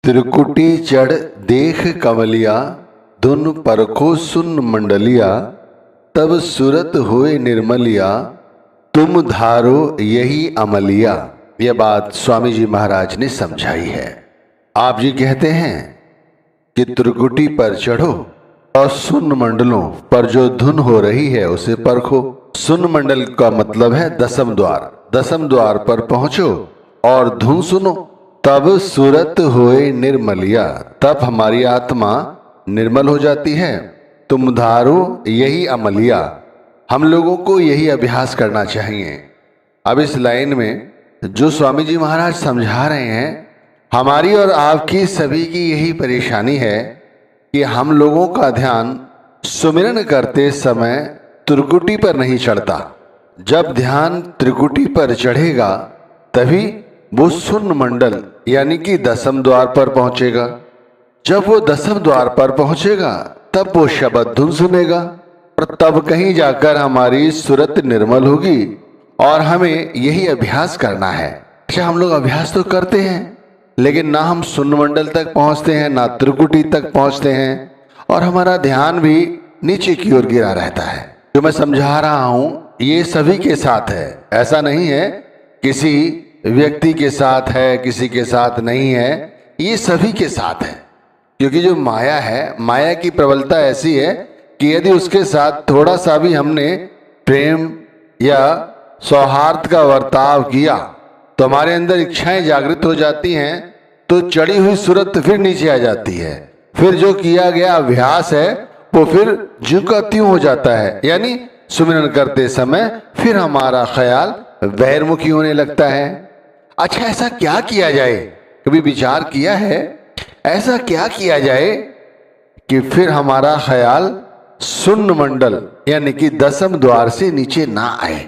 त्रिकुटी चढ़ देख कमलिया, धुन परखो सुन मंडलिया, तब सूरत होए निर्मलिया, तुम धारो यही अमलिया। यह बात स्वामी जी महाराज ने समझाई है। आप जी कहते हैं कि त्रिकुटी पर चढ़ो और सुन मंडलों पर जो धुन हो रही है उसे परखो। सुन मंडल का मतलब है दसम द्वार। दसम द्वार पर पहुंचो और धुन सुनो, तब सूरत होए निर्मलिया, तब हमारी आत्मा निर्मल हो जाती है। तुम धारो यही अमलिया, हम लोगों को यही अभ्यास करना चाहिए। अब इस लाइन में जो स्वामी जी महाराज समझा रहे हैं, हमारी और आपकी सभी की यही परेशानी है कि हम लोगों का ध्यान सुमिरन करते समय त्रिकुटी पर नहीं चढ़ता। जब ध्यान त्रिकुटी पर चढ़ेगा तभी वो सुन मंडल यानी कि दसम द्वार पर पहुंचेगा। जब वो दसम द्वार पर पहुंचेगा तब वो शब्द धुन सुनेगा और तब कहीं जाकर हमारी सूरत निर्मल होगी। और हमें यही अभ्यास करना है। अच्छा, हम लोग अभ्यास तो करते हैं लेकिन ना हम सुन मंडल तक पहुंचते हैं, ना त्रिकुटी तक पहुंचते हैं, और हमारा ध्यान भी नीचे की ओर गिरा रहता है। जो मैं समझा रहा हूं ये सभी के साथ है, ऐसा नहीं है किसी व्यक्ति के साथ है किसी के साथ नहीं है, ये सभी के साथ है। क्योंकि जो माया है, माया की प्रबलता ऐसी है कि यदि उसके साथ थोड़ा सा भी हमने प्रेम या सौहार्द का बर्ताव किया तो हमारे अंदर इच्छाएं जागृत हो जाती हैं, तो चढ़ी हुई सूरत फिर नीचे आ जाती है। फिर जो किया गया अभ्यास है वो फिर ज्यों का त्यों हो जाता है। यानी सुमिरन करते समय फिर हमारा ख्याल बहिर्मुखी होने लगता है। अच्छा, ऐसा क्या किया जाए? कभी विचार किया है ऐसा क्या किया जाए कि फिर हमारा ख्याल सुन्न मंडल यानी कि दसम द्वार से नीचे ना आए?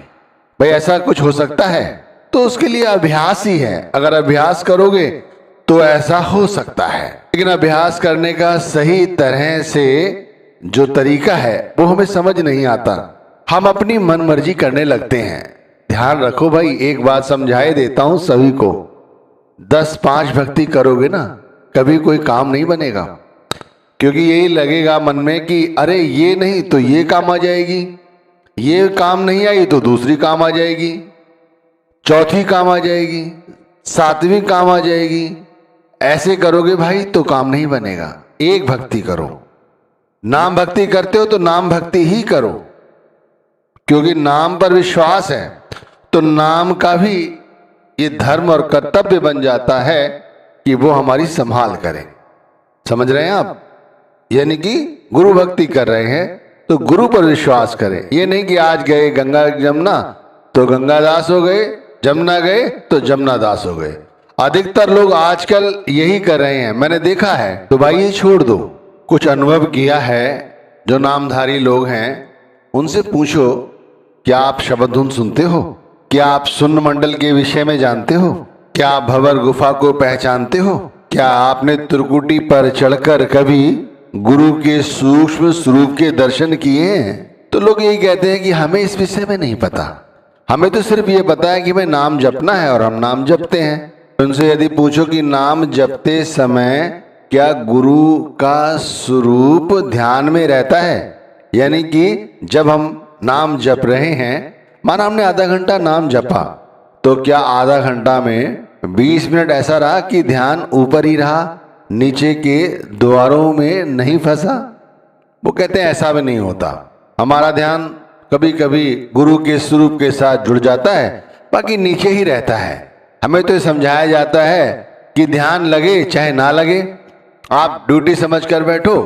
भाई ऐसा कुछ हो सकता है? तो उसके लिए अभ्यास ही है। अगर अभ्यास करोगे तो ऐसा हो सकता है, लेकिन अभ्यास करने का सही तरह से जो तरीका है वो हमें समझ नहीं आता। हम अपनी मन मर्जी करने लगते हैं। ध्यान रखो भाई, एक बात समझाए देता हूं सभी को, 10-5 भक्ति करोगे ना कभी कोई काम नहीं बनेगा। क्योंकि यही लगेगा मन में कि अरे ये नहीं तो ये काम आ जाएगी, ये काम नहीं आई तो दूसरी काम आ जाएगी, चौथी काम आ जाएगी, 7वीं काम आ जाएगी। ऐसे करोगे भाई तो काम नहीं बनेगा। एक भक्ति करो। नाम भक्ति करते हो तो नाम भक्ति ही करो, क्योंकि नाम पर विश्वास है तो नाम का भी ये धर्म और कर्तव्य बन जाता है कि वो हमारी संभाल करे। समझ रहे हैं आप? यानी कि गुरु भक्ति कर रहे हैं तो गुरु पर विश्वास करें। ये नहीं कि आज गए गंगा जमुना तो गंगादास हो गए, जमुना गए तो जमुना दास हो गए। अधिकतर लोग आजकल यही कर रहे हैं, मैंने देखा है। तो भाई ये छोड़ दो। कुछ अनुभव किया है जो नामधारी लोग हैं उनसे पूछो, क्या आप शब्द धुन सुनते हो? क्या आप सुन्न मंडल के विषय में जानते हो? क्या आप भंवर गुफा को पहचानते हो? क्या आपने त्रिकुटी पर चढ़कर कभी गुरु के सूक्ष्म स्वरूप के दर्शन किए हैं? तो लोग यही कहते हैं कि हमें इस विषय में नहीं पता, हमें तो सिर्फ ये पता है कि हमें नाम जपना है और हम नाम जपते हैं। उनसे यदि पूछो कि नाम जपते समय क्या गुरु का स्वरूप ध्यान में रहता है? यानी कि जब हम नाम जप रहे हैं, माना हमने आधा घंटा नाम जपा, तो क्या आधा घंटा में 20 मिनट ऐसा रहा कि ध्यान ऊपर ही रहा, नीचे के द्वारों में नहीं फंसा? वो कहते हैं ऐसा भी नहीं होता। हमारा ध्यान कभी कभी गुरु के स्वरूप के साथ जुड़ जाता है, बाकी नीचे ही रहता है। हमें तो समझाया जाता है कि ध्यान लगे चाहे ना लगे, आप ड्यूटी समझ कर बैठो,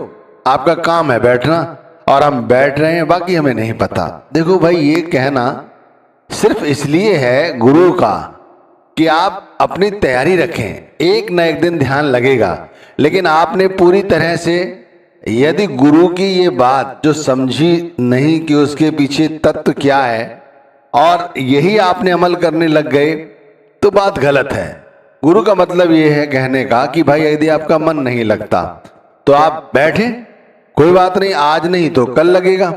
आपका काम है बैठना, और हम बैठ रहे हैं, बाकी हमें नहीं पता। देखो भाई, ये कहना सिर्फ इसलिए है गुरु का कि आप अपनी तैयारी रखें, एक न एक दिन ध्यान लगेगा। लेकिन आपने पूरी तरह से यदि गुरु की ये बात जो समझी नहीं कि उसके पीछे तत्व क्या है और यही आपने अमल करने लग गए तो बात गलत है। गुरु का मतलब ये है कहने का कि भाई यदि आपका मन नहीं लगता तो आप बैठे, कोई बात नहीं, आज नहीं तो कल लगेगा।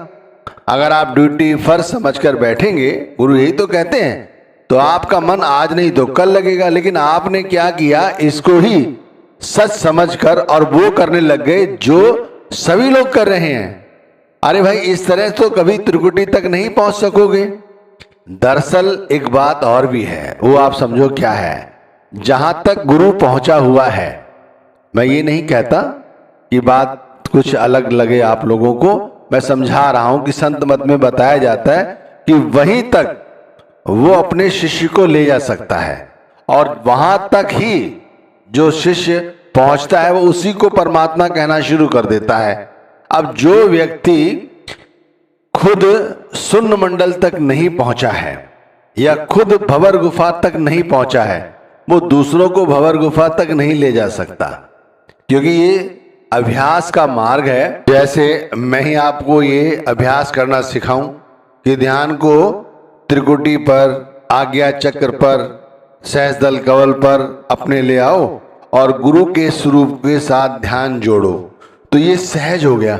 अगर आप ड्यूटी फर्ज समझकर बैठेंगे, गुरु यही तो कहते हैं, तो आपका मन आज नहीं तो कल लगेगा। लेकिन आपने क्या किया, इसको ही सच समझकर और वो करने लग गए जो सभी लोग कर रहे हैं। अरे भाई, इस तरह तो कभी त्रिकुटी तक नहीं पहुंच सकोगे। दरअसल एक बात और भी है, वो आप समझो क्या है। जहां तक गुरु पहुंचा हुआ है, मैं ये नहीं कहता कि बात कुछ अलग लगे आप लोगों को, मैं समझा रहा हूं कि संत मत में बताया जाता है कि वहीं तक वो अपने शिष्य को ले जा सकता है, और वहां तक ही जो शिष्य पहुंचता है वो उसी को परमात्मा कहना शुरू कर देता है। अब जो व्यक्ति खुद शून्य मंडल तक नहीं पहुंचा है या खुद भंवर गुफा तक नहीं पहुंचा है, वो दूसरों को भंवर गुफा तक नहीं ले जा सकता, क्योंकि ये अभ्यास का मार्ग है। जैसे मैं ही आपको ये अभ्यास करना सिखाऊं कि ध्यान को त्रिकुटी पर, आज्ञा चक्र पर, सहस्त्रदल कवल पर अपने ले आओ और गुरु के स्वरूप के साथ ध्यान जोड़ो, तो ये सहज हो गया।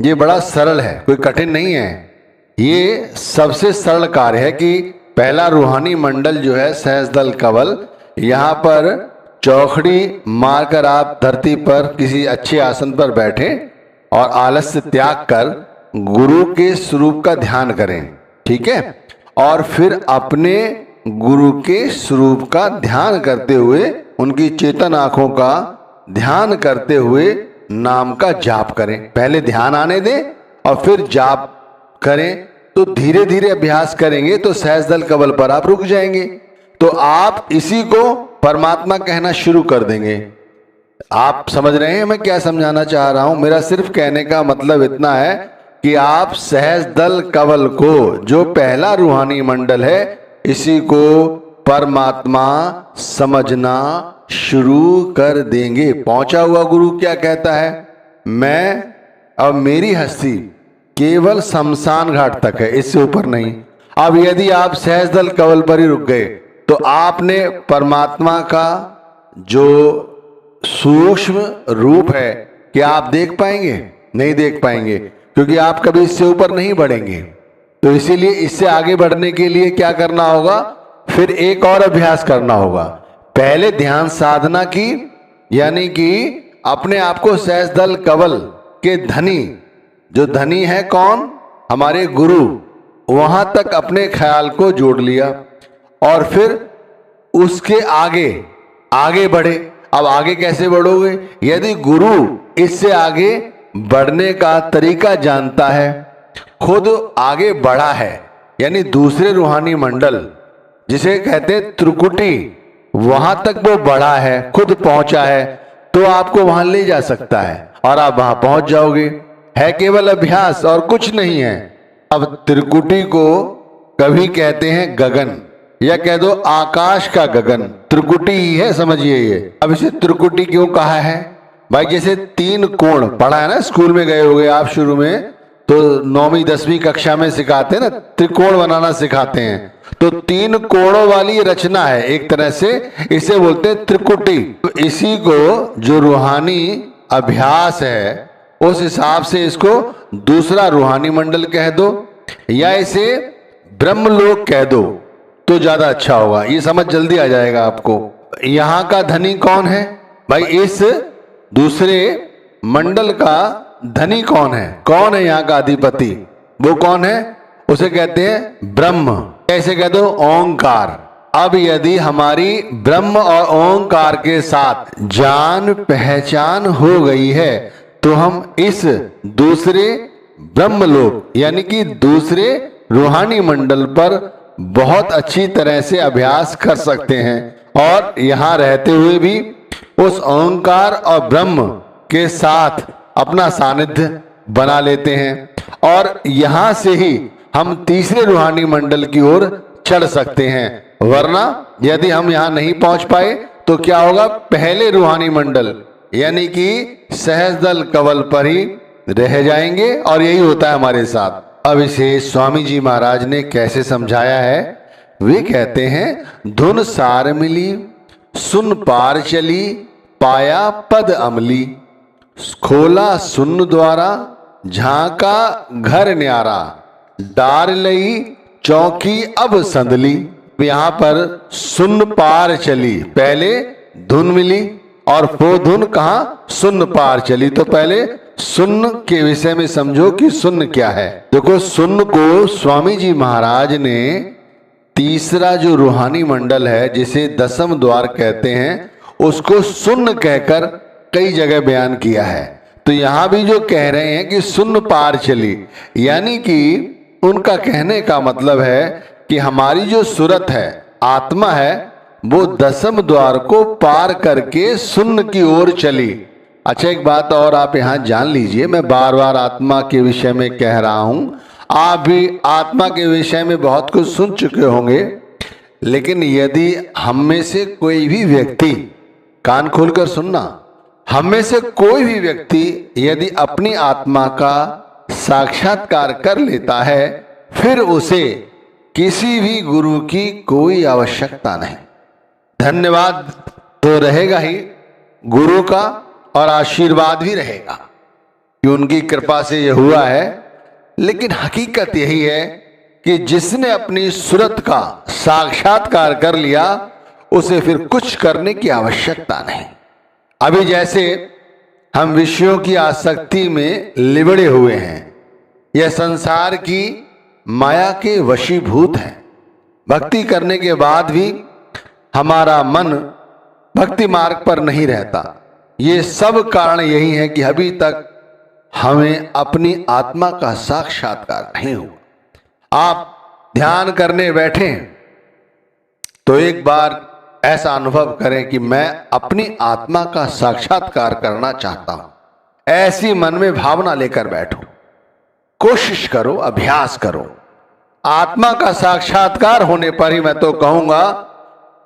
ये बड़ा सरल है, कोई कठिन नहीं है। ये सबसे सरल कार्य है कि पहला रूहानी मंडल जो है सहस्त्रदल कवल, यहाँ पर चौखड़ी मारकर आप धरती पर किसी अच्छे आसन पर बैठे और आलस्य त्याग कर गुरु के स्वरूप का ध्यान करें, ठीक है। और फिर अपने गुरु के स्वरूप का ध्यान करते हुए, उनकी चेतन आंखों का ध्यान करते हुए नाम का जाप करें। पहले ध्यान आने दें और फिर जाप करें, तो धीरे धीरे अभ्यास करेंगे तो सहस्त्रदल कवल पर आप रुक जाएंगे, तो आप इसी को परमात्मा कहना शुरू कर देंगे। आप समझ रहे हैं मैं क्या समझाना चाह रहा हूं? मेरा सिर्फ कहने का मतलब इतना है कि आप सहस्त्रदल कवल को, जो पहला रूहानी मंडल है, इसी को परमात्मा समझना शुरू कर देंगे। पहुंचा हुआ गुरु क्या कहता है? मैं और मेरी हस्ती केवल शमशान घाट तक है, इससे ऊपर नहीं। अब यदि आप सहस्त्रदल कवल पर ही रुक गए तो आपने परमात्मा का जो सूक्ष्म रूप है क्या आप देख पाएंगे? नहीं देख पाएंगे, क्योंकि आप कभी इससे ऊपर नहीं बढ़ेंगे। तो इसीलिए इससे आगे बढ़ने के लिए क्या करना होगा? फिर एक और अभ्यास करना होगा। पहले ध्यान साधना की, यानी कि अपने आप को सहस्त्रदल कवल के धनी, जो धनी है कौन? हमारे गुरु, वहां तक अपने ख्याल को जोड़ लिया और फिर उसके आगे आगे बढ़े। अब आगे कैसे बढ़ोगे? यदि गुरु इससे आगे बढ़ने का तरीका जानता है, खुद आगे बढ़ा है, यानी दूसरे रूहानी मंडल जिसे कहते हैं त्रिकुटी, वहां तक वो बढ़ा है, खुद पहुंचा है, तो आपको वहां ले जा सकता है और आप वहां पहुंच जाओगे। है केवल अभ्यास और कुछ नहीं है। अब त्रिकुटी को कभी कहते हैं गगन, या कह दो आकाश का गगन, त्रिकुटी ही है, समझिए ये। अब इसे त्रिकुटी क्यों कहा है भाई? जैसे 3 कोण पढ़ा है ना, स्कूल में गए होगे आप शुरू में, तो 9वीं 10वीं कक्षा में सिखाते हैं ना, त्रिकोण बनाना सिखाते हैं। तो 3 कोणों वाली रचना है एक तरह से, इसे बोलते हैं त्रिकुटी। तो इसी को जो रूहानी अभ्यास है उस हिसाब से इसको दूसरा रूहानी मंडल कह दो, या इसे ब्रह्मलोक कह दो तो ज्यादा अच्छा होगा। ये समझ जल्दी आ जाएगा आपको। यहाँ का धनी कौन है भाई? इस दूसरे मंडल का धनी कौन है? कौन है यहाँ का अधिपति? वो कौन है? उसे कहते हैं ब्रह्म। कैसे कह दो? ओंकार। अब यदि हमारी ब्रह्म और ओंकार के साथ जान पहचान हो गई है तो हम इस दूसरे ब्रह्मलोक यानी कि दूसरे रूहानी मंडल पर बहुत अच्छी तरह से अभ्यास कर सकते हैं, और यहाँ रहते हुए भी उस ओंकार और ब्रह्म के साथ अपना सानिध्य बना लेते हैं, और यहाँ से ही हम तीसरे रूहानी मंडल की ओर चढ़ सकते हैं। वरना यदि हम यहाँ नहीं पहुंच पाए तो क्या होगा? पहले रूहानी मंडल यानी कि सहस्त्रदल कवल पर ही रह जाएंगे, और यही होता है हमारे साथ। अब इसे स्वामी जी महाराज ने कैसे समझाया है? वे कहते हैं, धुन सार मिली सुन पार चली, पाया पद अमली, खोला सुन द्वारा, झांका घर न्यारा, डार लई चौकी अब संदली। यहाँ पर सुन पार चली, पहले धुन मिली, और वो धुन कहाँ, सुन्न पार चली। तो पहले सुन्न के विषय में समझो कि सुन्न क्या है। देखो, सुन्न को स्वामी जी महाराज ने तीसरा जो रूहानी मंडल है, जिसे दसम द्वार कहते हैं, उसको सुन्न कहकर कई जगह बयान किया है। तो यहां भी जो कह रहे हैं कि सुन्न पार चली, यानी कि उनका कहने का मतलब है कि हमारी जो सूरत है, आत्मा है, वो दसम द्वार को पार करके सुन्न की ओर चली। अच्छा, एक बात और आप यहां जान लीजिए, मैं बार बार आत्मा के विषय में कह रहा हूं, आप भी आत्मा के विषय में बहुत कुछ सुन चुके होंगे, लेकिन यदि हम में से कोई भी व्यक्ति, कान खोलकर सुनना, हम में से कोई भी व्यक्ति यदि अपनी आत्मा का साक्षात्कार कर लेता है, फिर उसे किसी भी गुरु की कोई आवश्यकता नहीं। धन्यवाद तो रहेगा ही गुरु का, और आशीर्वाद भी रहेगा कि उनकी कृपा से यह हुआ है। लेकिन हकीकत यही है कि जिसने अपनी सूरत का साक्षात्कार कर लिया, उसे फिर कुछ करने की आवश्यकता नहीं। अभी जैसे हम विषयों की आसक्ति में लिबड़े हुए हैं, यह संसार की माया के वशीभूत हैं, भक्ति करने के बाद भी हमारा मन भक्ति मार्ग पर नहीं रहता। ये सब कारण यही है कि अभी तक हमें अपनी आत्मा का साक्षात्कार नहीं हुआ। आप ध्यान करने बैठे तो एक बार ऐसा अनुभव करें कि मैं अपनी आत्मा का साक्षात्कार करना चाहता हूं। ऐसी मन में भावना लेकर बैठो, कोशिश करो, अभ्यास करो। आत्मा का साक्षात्कार होने पर ही मैं तो कहूंगा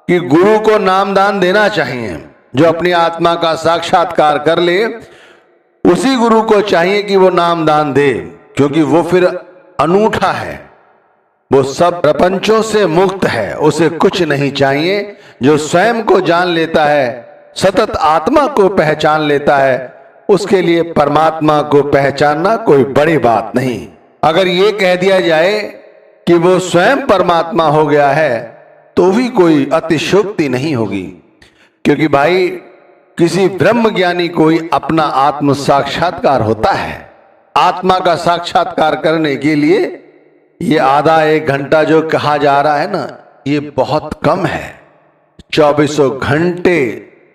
कि गुरु को नामदान देना चाहिए। जो अपनी आत्मा का साक्षात्कार कर ले, उसी गुरु को चाहिए कि वो नामदान दे, क्योंकि वो फिर अनूठा है, वो सब प्रपंचों से मुक्त है, उसे कुछ नहीं चाहिए। जो स्वयं को जान लेता है, सतत आत्मा को पहचान लेता है, उसके लिए परमात्मा को पहचानना कोई बड़ी बात नहीं। अगर ये कह दिया जाए कि वो स्वयं परमात्मा हो गया है, तो भी कोई अतिशयोक्ति नहीं होगी, क्योंकि भाई किसी ब्रह्म ज्ञानी को ही अपना आत्म साक्षात्कार होता है। आत्मा का साक्षात्कार करने के लिए ये आधा एक घंटा जो कहा जा रहा है ना, ये बहुत कम है। 24 घंटे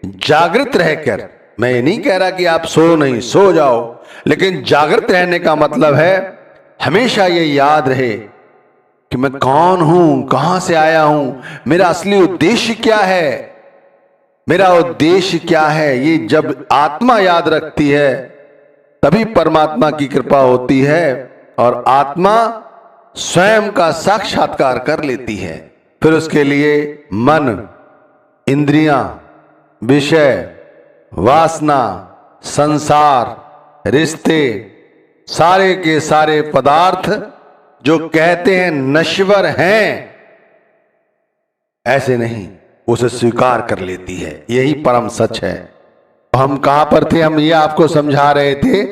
जागृत रहकर, मैं ये नहीं कह रहा कि आप सो नहीं, सो जाओ, लेकिन जागृत रहने का मतलब है हमेशा ये याद रहे कि मैं कौन हूं, कहां से आया हूं, मेरा असली उद्देश्य क्या है, मेरा उद्देश्य क्या है। ये जब आत्मा याद रखती है, तभी परमात्मा की कृपा होती है और आत्मा स्वयं का साक्षात्कार कर लेती है। फिर उसके लिए मन, इंद्रियां, विषय, वासना, संसार, रिश्ते, सारे के सारे पदार्थ जो कहते हैं नश्वर हैं, ऐसे नहीं, उसे स्वीकार कर लेती है। यही परम सच है। हम कहां पर थे, हम ये आपको समझा रहे थे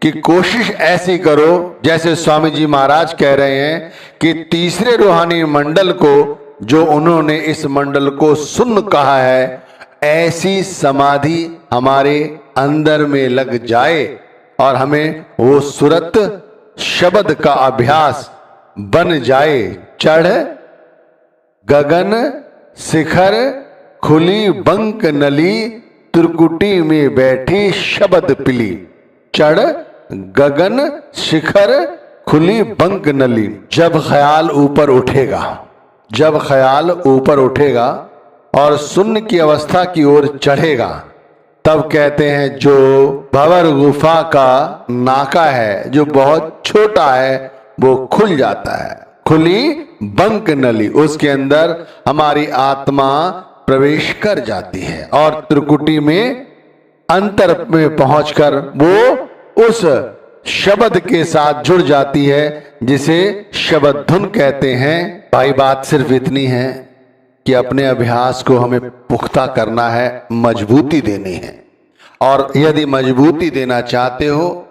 कि कोशिश ऐसी करो, जैसे स्वामी जी महाराज कह रहे हैं कि तीसरे रूहानी मंडल को, जो उन्होंने इस मंडल को सुन्न कहा है, ऐसी समाधि हमारे अंदर में लग जाए और हमें वो सूरत शब्द का अभ्यास बन जाए। चढ़ गगन शिखर खुली बंक नली, त्रिकुटी में बैठी शब्द पिली। चढ़ गगन शिखर खुली बंक नली। जब ख्याल ऊपर उठेगा, जब ख्याल ऊपर उठेगा और शून्य की अवस्था की ओर चढ़ेगा, तब कहते हैं जो भंवर गुफा का नाका है, जो बहुत छोटा है, वो खुल जाता है। खुली बंक नली, उसके अंदर हमारी आत्मा प्रवेश कर जाती है और त्रिकुटी में अंतर में पहुंचकर वो उस शब्द के साथ जुड़ जाती है, जिसे शब्द धुन कहते हैं। भाई बात सिर्फ इतनी है कि अपने अभ्यास को हमें पुख्ता करना है, मजबूती देनी है। और यदि मजबूती देना चाहते हो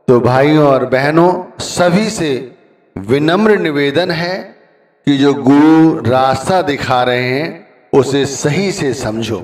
तो भाइयों और बहनों, सभी से विनम्र निवेदन है कि जो गुरु रास्ता दिखा रहे हैं, उसे सही से समझो।